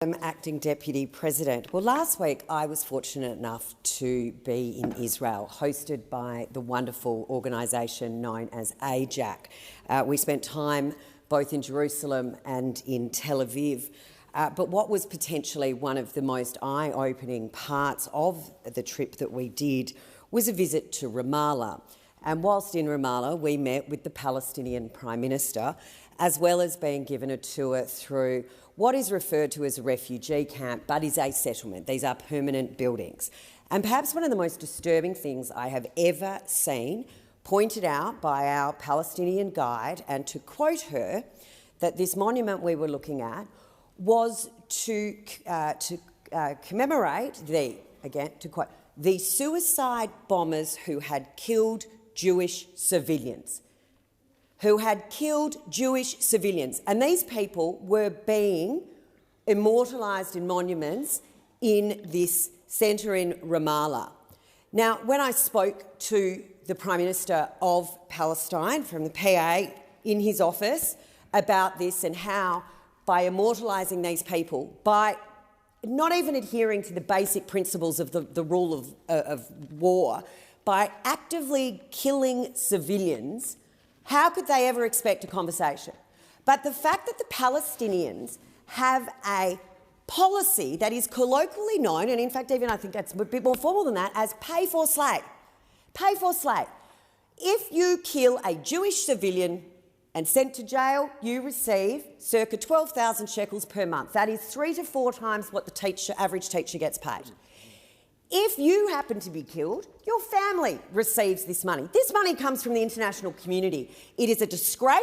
Acting Deputy President. Well, last week I was fortunate enough to be in Israel, hosted by the wonderful organisation known as AIJAC. We spent time both in Jerusalem and in Tel Aviv. But what was potentially one of the most eye-opening parts of the trip that we did was a visit to Ramallah. And whilst in Ramallah, we met with the Palestinian Prime Minister, as well as being given a tour through what is referred to as a refugee camp, but is a settlement. These are permanent buildings. And perhaps one of the most disturbing things I have ever seen, pointed out by our Palestinian guide, and to quote her, that this monument we were looking at was to commemorate the suicide bombers who had killed Jewish civilians. And these people were being immortalised in monuments in this centre in Ramallah. Now, when I spoke to the Prime Minister of Palestine from the PA in his office about this and how by immortalising these people, by not even adhering to the basic principles of the rule of war, by actively killing civilians, how could they ever expect a conversation? But the fact that the Palestinians have a policy that is colloquially known, and in fact even I think that's a bit more formal than that, as pay for slay. Pay for slay. If you kill a Jewish civilian and sent to jail, you receive circa 12,000 shekels per month. That is 3 to 4 times what the average teacher gets paid. If you happen to be killed, your family receives this money. This money comes from the international community. It is a disgrace